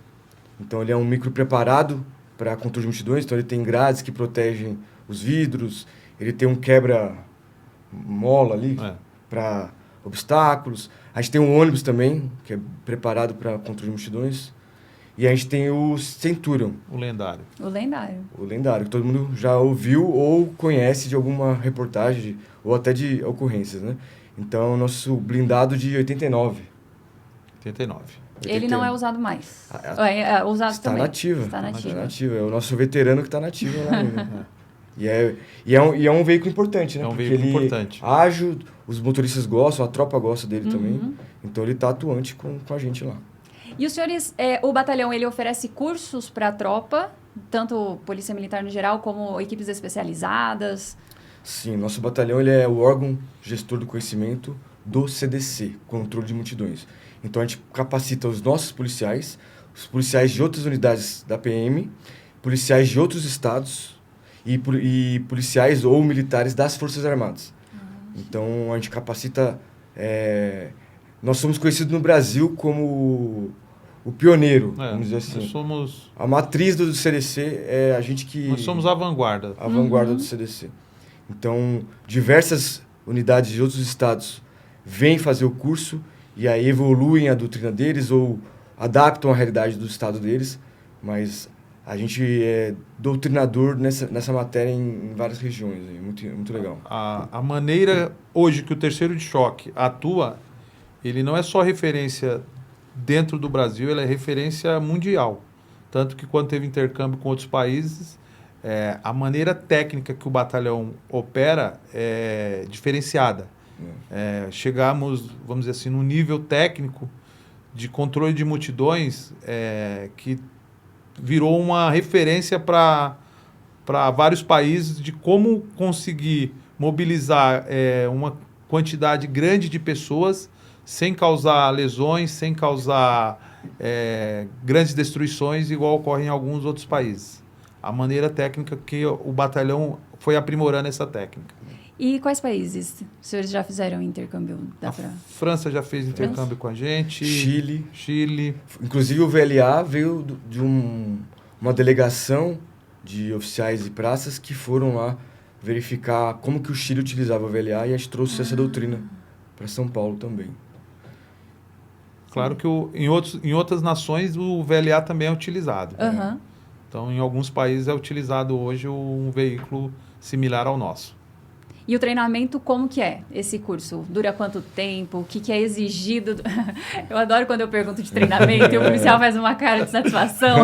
Então, ele é um micro preparado para controle de multidões. Então, ele tem grades que protegem os vidros, ele tem um quebra-mola ali para obstáculos. A gente tem um ônibus também, que é preparado para controle de multidões. E a gente tem o Centurion, O lendário. O lendário. o lendário, que todo mundo já ouviu ou conhece de alguma reportagem ou até de ocorrências, né? Então, nosso blindado de 89. 89. Ele não é usado mais. Ah, É usado Está também. nativa. Está nativa. É o nosso veterano que está nativo lá ainda. E é um veículo importante, né? É um Porque veículo ele importante. ágil, os motoristas gostam, a tropa gosta dele Uhum. também. Então ele está atuante com a gente lá. E os senhores, o batalhão, ele oferece cursos para a tropa, tanto Polícia Militar no geral, como equipes especializadas? Sim, nosso batalhão ele é o órgão gestor do conhecimento do CDC, Controle de Multidões. Então a gente capacita os nossos policiais, os policiais de outras unidades da PM, policiais de outros estados e policiais ou militares das Forças Armadas. Então a gente capacita... nós somos conhecidos no Brasil como o pioneiro, vamos dizer assim. Nós somos, A matriz do CDC é a gente que... nós somos a vanguarda. A vanguarda do CDC. Então, diversas unidades de outros estados vêm fazer o curso e aí evoluem a doutrina deles ou adaptam a realidade do estado deles, mas a gente é doutrinador nessa matéria em várias regiões. É muito legal. A maneira hoje que o terceiro de choque atua, ele não é só referência dentro do Brasil, ele é referência mundial. Tanto que quando teve intercâmbio com outros países, a maneira técnica que o batalhão opera é diferenciada. Chegamos, vamos dizer assim, num nível técnico de controle de multidões que virou uma referência para vários países de como conseguir mobilizar uma quantidade grande de pessoas sem causar lesões, sem causar grandes destruições, igual ocorre em alguns outros países. A maneira técnica que o batalhão foi aprimorando essa técnica. E quais países os senhores já fizeram intercâmbio? França já fez intercâmbio com a gente. Chile. Inclusive o VLA veio de uma delegação de oficiais e praças que foram lá verificar como que o Chile utilizava o VLA e a gente trouxe essa doutrina para São Paulo também. Claro que em outras nações o VLA também é utilizado. Uhum. Então, em alguns países é utilizado hoje um veículo similar ao nosso. E o treinamento, como que é esse curso? Dura quanto tempo? O que é exigido? Eu adoro quando eu pergunto de treinamento e o policial faz uma cara de satisfação.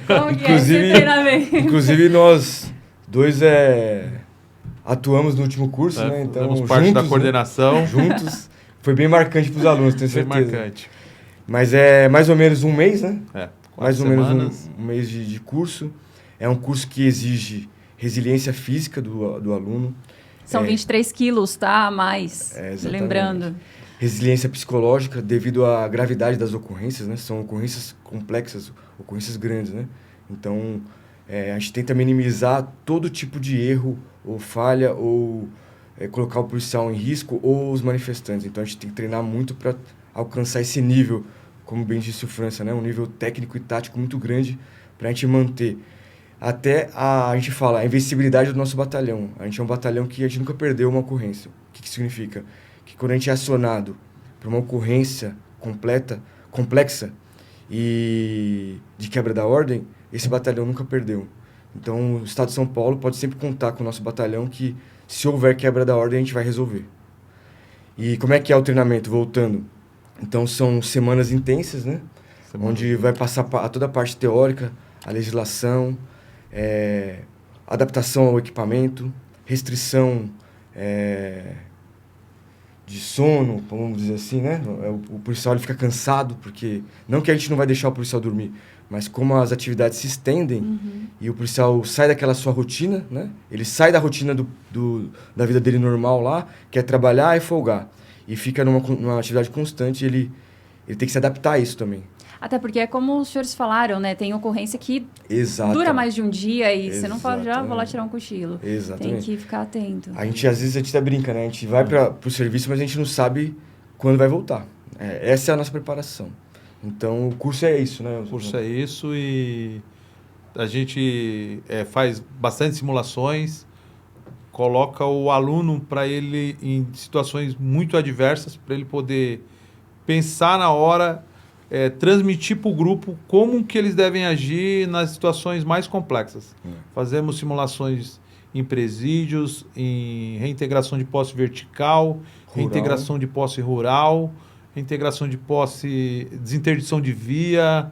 Como que é esse treinamento? Inclusive, nós dois atuamos no último curso, né? Então, fazemos parte da coordenação. Né? Juntos. Foi bem marcante para os alunos, tenho certeza. Bem marcante. Mas é mais ou menos um mês, né? Mais ou semanas. menos um mês de curso. É um curso que exige resiliência física do aluno. São 23 quilos, tá? A mais, lembrando. Resiliência psicológica devido à gravidade das ocorrências, né? São ocorrências complexas, ocorrências grandes, né? Então, a gente tenta minimizar todo tipo de erro ou falha ou colocar o policial em risco ou os manifestantes. Então, a gente tem que treinar muito para alcançar esse nível, como bem disse o França, né? Um nível técnico e tático muito grande para a gente manter. Até a gente fala a invencibilidade do nosso batalhão. A gente é um batalhão que a gente nunca perdeu uma ocorrência. O que significa? Que quando a gente é acionado para uma ocorrência complexa e de quebra da ordem, esse batalhão nunca perdeu. Então, o Estado de São Paulo pode sempre contar com o nosso batalhão que, se houver quebra da ordem, a gente vai resolver. E como é que é o treinamento? Voltando. Então, são semanas intensas, né? Onde vai passar toda a parte teórica, a legislação, adaptação ao equipamento, restrição de sono, vamos dizer assim, né? O policial ele fica cansado, porque não que a gente não vai deixar o policial dormir, mas como as atividades se estendem e o policial sai daquela sua rotina, né? Ele sai da rotina da vida dele normal lá, que é trabalhar e folgar, e fica numa atividade constante, ele tem que se adaptar a isso também. Até porque é como os senhores falaram, né? Tem ocorrência que dura mais de um dia e você não pode, vou lá tirar um cochilo. Exatamente. Tem que ficar atento. Às vezes a gente até brinca, né? A gente vai para o serviço, mas a gente não sabe quando vai voltar. Essa é a nossa preparação. Então, o curso é isso, né? O curso é isso e a gente faz bastante simulações, coloca o aluno para ele em situações muito adversas, para ele poder pensar na hora transmitir para o grupo como que eles devem agir nas situações mais complexas. Fazemos simulações em presídios, em reintegração de posse vertical, reintegração de posse rural, reintegração de posse, desinterdição de via,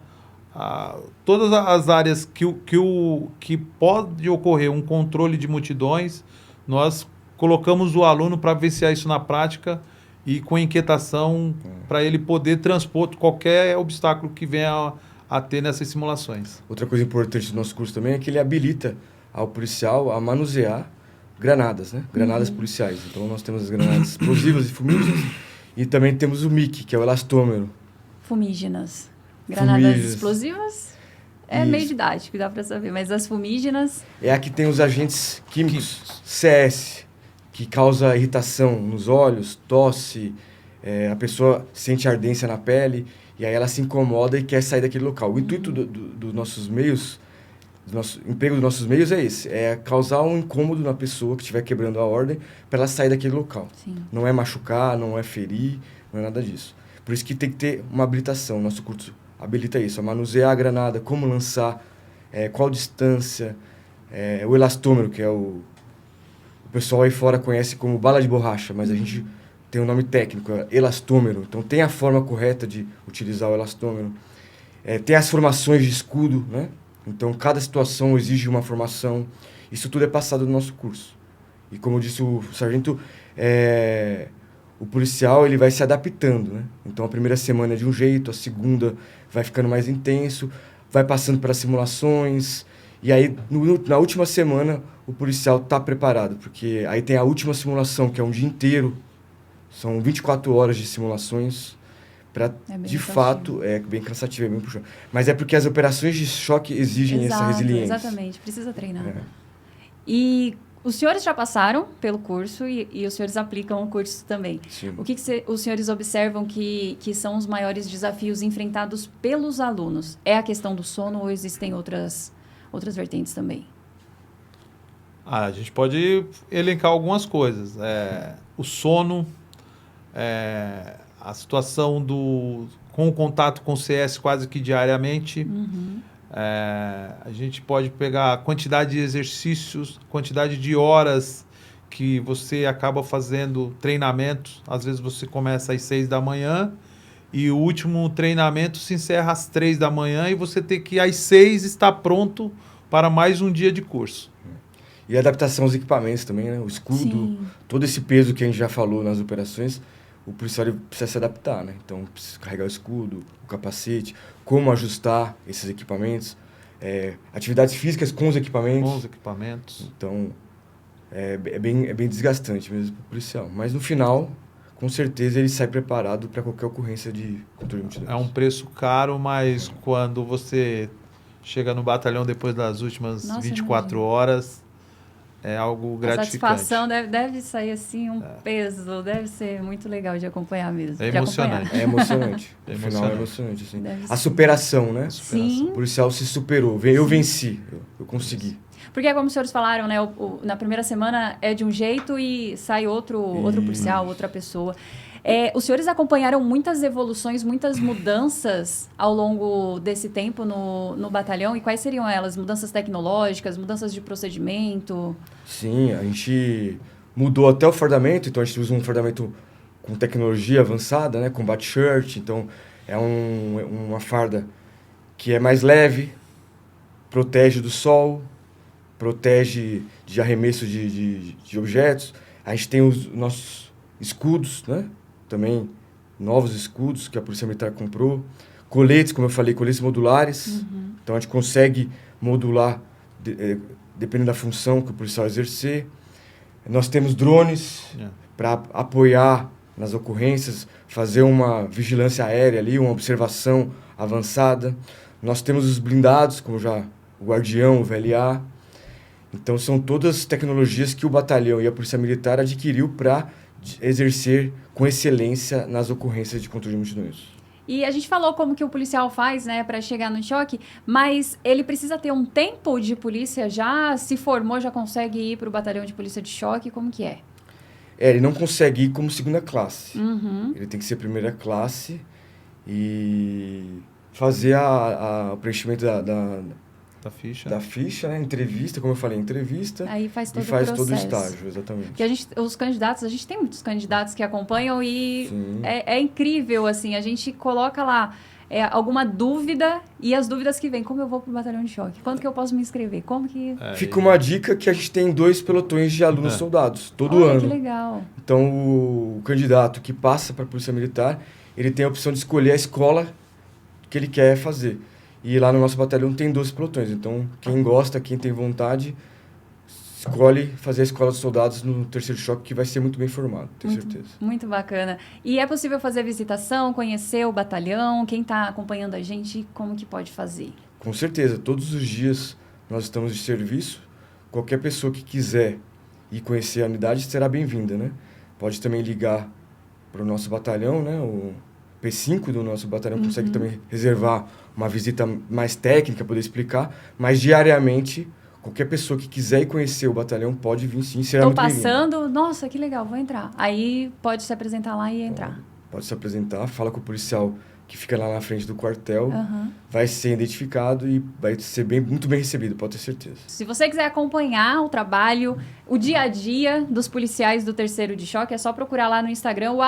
todas as áreas que pode ocorrer um controle de multidões, nós colocamos o aluno para vivenciar isso na prática e com inquietação para ele poder transpor qualquer obstáculo que venha a ter nessas simulações. Outra coisa importante do nosso curso também é que ele habilita ao policial a manusear granadas, né? Granadas policiais. Então nós temos as granadas explosivas e fumígenas e também temos o MIC, que é o elastômero. Fumígenas. Granadas explosivas é meio didático, dá para saber, mas as fumígenas... É a que tem os agentes químicos, CS, que causa irritação nos olhos, tosse, a pessoa sente ardência na pele, e aí ela se incomoda e quer sair daquele local. O intuito dos nossos meios, do nosso emprego dos nossos meios é esse, é causar um incômodo na pessoa que estiver quebrando a ordem para ela sair daquele local. Sim. Não é machucar, não é ferir, não é nada disso. Por isso que tem que ter uma habilitação. Nosso curso habilita isso, a manusear a granada, como lançar, qual distância, o elastômero, que é o pessoal aí fora conhece como bala de borracha, mas a gente tem um nome técnico, é elastômero. Então tem a forma correta de utilizar o elastômero. Tem as formações de escudo, né? Então cada situação exige uma formação. Isso tudo é passado no nosso curso. E como disse o sargento, o policial ele vai se adaptando, né? Então a primeira semana é de um jeito, a segunda vai ficando mais intenso, vai passando para simulações, e aí na última semana o policial está preparado, porque aí tem a última simulação, que é um dia inteiro, são 24 horas de simulações, para de fato, é bem cansativo, é bem puxado. Mas é porque as operações de choque exigem essa resiliência. Exatamente, precisa treinar. E os senhores já passaram pelo curso e os senhores aplicam o curso também. Sim. O que os senhores observam que são os maiores desafios enfrentados pelos alunos? É a questão do sono ou existem outras vertentes também? A gente pode elencar algumas coisas. O sono, a situação com o contato com o CS quase que diariamente. A gente pode pegar a quantidade de exercícios, quantidade de horas que você acaba fazendo treinamentos. Às vezes você começa às 6 da manhã e o último treinamento se encerra às 3 da manhã e você tem que às 6 estar pronto para mais um dia de curso. E a adaptação aos equipamentos também, né? O escudo, Sim. todo esse peso que a gente já falou nas operações, o policial ele precisa se adaptar, né? Então, precisa carregar o escudo, o capacete, como ajustar esses equipamentos, atividades físicas com os equipamentos. Com os equipamentos. Então, é bem desgastante mesmo para o policial. Mas no final, com certeza, ele sai preparado para qualquer ocorrência de controle de multidões. É um preço caro, mas quando você chega no batalhão depois das últimas 24 horas, é algo gratificante. A satisfação deve sair assim, peso, deve ser muito legal de acompanhar mesmo. É emocionante. É emocionante. No final é emocionante, assim. A superação, né? Sim. O policial se superou. Eu venci, eu consegui. Porque é como os senhores falaram, né? Na primeira semana é de um jeito e sai outro policial, outra pessoa. Os senhores acompanharam muitas evoluções, muitas mudanças ao longo desse tempo no batalhão? E quais seriam elas? Mudanças tecnológicas, mudanças de procedimento? Sim, a gente mudou até o fardamento. Então, a gente usa um fardamento com tecnologia avançada, né? Com bat-shirt. Então, é uma farda que é mais leve, protege do sol, protege de arremesso de objetos. A gente tem os nossos escudos, né? Também novos escudos que a Polícia Militar comprou. Coletes, como eu falei, coletes modulares. Então, a gente consegue modular dependendo da função que o policial exercer. Nós temos drones para apoiar nas ocorrências, fazer uma vigilância aérea ali, uma observação avançada. Nós temos os blindados, como já o Guardião, o VLA. Então, são todas tecnologias que o batalhão e a Polícia Militar adquiriu para exercer com excelência nas ocorrências de controle de multidões. E a gente falou como que o policial faz, né, para chegar no choque, mas ele precisa ter um tempo de polícia já? Se formou, já consegue ir para o batalhão de polícia de choque? Como que é? Ele não consegue ir como segunda classe. Ele tem que ser primeira classe e fazer o preenchimento Da ficha. ficha, né? Entrevista, como eu falei, entrevista. Aí faz todo E faz o todo o processo. estágio, exatamente. Porque a gente tem muitos candidatos que acompanham e Sim. é incrível, assim, a gente coloca lá alguma dúvida e as dúvidas que vêm, como eu vou pro batalhão de choque? Quando que eu posso me inscrever? Como que... Fica uma dica que a gente tem 2 pelotões de alunos soldados, todo Olha, ano. que legal. Então, o candidato que passa para a Polícia Militar, ele tem a opção de escolher a escola que ele quer fazer. E lá no nosso batalhão tem 12 pelotões. Então, quem gosta, quem tem vontade, escolhe fazer a escola dos soldados no terceiro choque, que vai ser muito bem formado, tenho certeza. Muito bacana. E é possível fazer visitação, conhecer o batalhão? Quem está acompanhando a gente, como que pode fazer? Com certeza, todos os dias nós estamos de serviço. Qualquer pessoa que quiser ir conhecer a unidade será bem-vinda, né? Pode também ligar para o nosso batalhão, né? O P5 do nosso batalhão consegue também reservar uma visita mais técnica, poder explicar, mas diariamente, qualquer pessoa que quiser ir conhecer o batalhão pode vir sim, será Estou muito bem-vinda. passando, nossa, que legal, vou entrar. Aí pode se apresentar lá e entrar. Pode se apresentar, fala com o policial que fica lá na frente do quartel, Aham. vai ser identificado e vai ser muito bem recebido, pode ter certeza. Se você quiser acompanhar o trabalho, o dia a dia dos policiais do Terceiro de Choque, é só procurar lá no Instagram o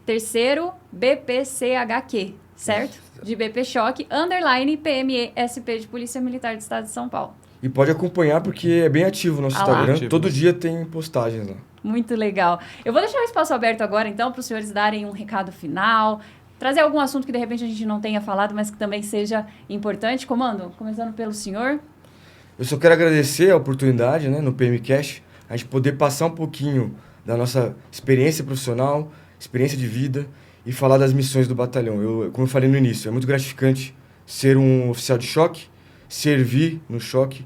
@terceiro BPCHQ, certo? De BP Choque, _ PME-SP de Polícia Militar do Estado de São Paulo. E pode acompanhar porque é bem ativo o nosso Ah lá. Instagram, Ativo. todo dia tem postagens lá. Muito legal. Eu vou deixar o espaço aberto agora, então, para os senhores darem um recado final, trazer algum assunto que, de repente, a gente não tenha falado, mas que também seja importante. Comando, começando pelo senhor. Eu só quero agradecer a oportunidade, né, no PMCast, a gente poder passar um pouquinho da nossa experiência profissional, experiência de vida e falar das missões do batalhão. Como eu falei no início, é muito gratificante ser um oficial de choque, servir no choque.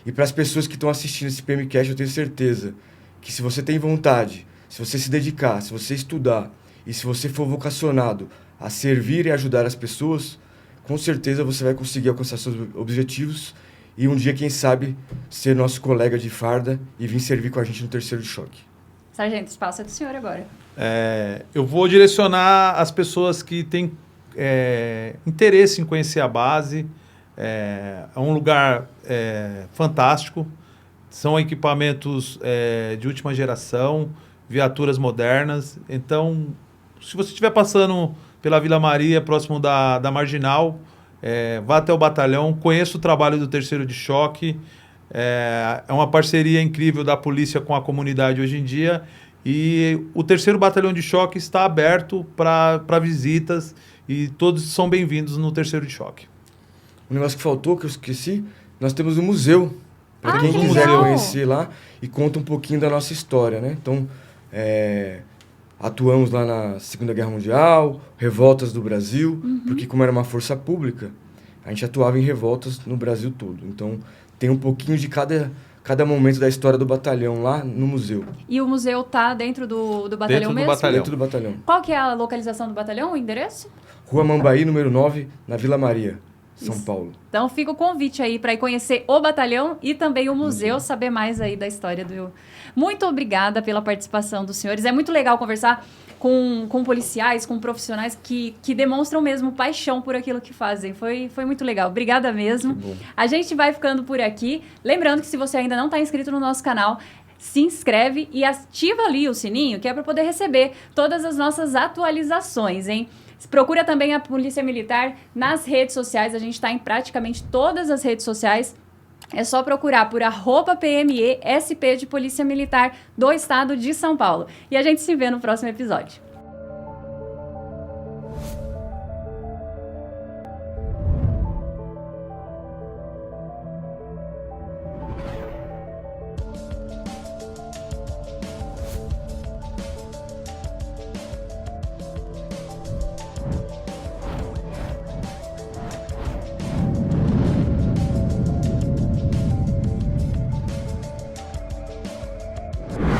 E para as pessoas que estão assistindo esse PMCast, eu tenho certeza que se você tem vontade, se você se dedicar, se você estudar e se você for vocacionado a servir e ajudar as pessoas, com certeza você vai conseguir alcançar seus objetivos e um dia, quem sabe, ser nosso colega de farda e vir servir com a gente no terceiro de choque. Sargento, o espaço é do senhor agora. Eu vou direcionar as pessoas que têm interesse em conhecer a base. É um lugar fantástico. São equipamentos de última geração, viaturas modernas. Então, se você estiver passando pela Vila Maria, próximo da Marginal, vá até o batalhão, conheça o trabalho do Terceiro de Choque. É uma parceria incrível da polícia com a comunidade hoje em dia. E o Terceiro Batalhão de Choque está aberto para visitas e todos são bem-vindos no Terceiro de Choque. Um negócio que faltou, que eu esqueci, nós temos um museu, para quem que quiser legal! conhecer lá, e conta um pouquinho da nossa história, né? Então, atuamos lá na Segunda Guerra Mundial, revoltas do Brasil, porque como era uma força pública, a gente atuava em revoltas no Brasil todo. Então, tem um pouquinho de cada momento da história do batalhão lá no museu. E o museu tá dentro do batalhão Dentro do mesmo? batalhão. Dentro do batalhão. Qual que é a localização do batalhão, o endereço? Rua Mambaí, número 9, na Vila Maria, São Isso. Paulo. Então fica o convite aí para ir conhecer o batalhão e também o museu, saber mais aí da história do... Muito obrigada pela participação dos senhores. É muito legal conversar com policiais, com profissionais que demonstram mesmo paixão por aquilo que fazem. Foi muito legal. Obrigada mesmo. Que bom. A gente vai ficando por aqui. Lembrando que se você ainda não está inscrito no nosso canal, se inscreve e ativa ali o sininho, que é para poder receber todas as nossas atualizações, hein? Procura também a Polícia Militar nas redes sociais. A gente está em praticamente todas as redes sociais. É só procurar por @PME-SP de Polícia Militar do Estado de São Paulo. E a gente se vê no próximo episódio.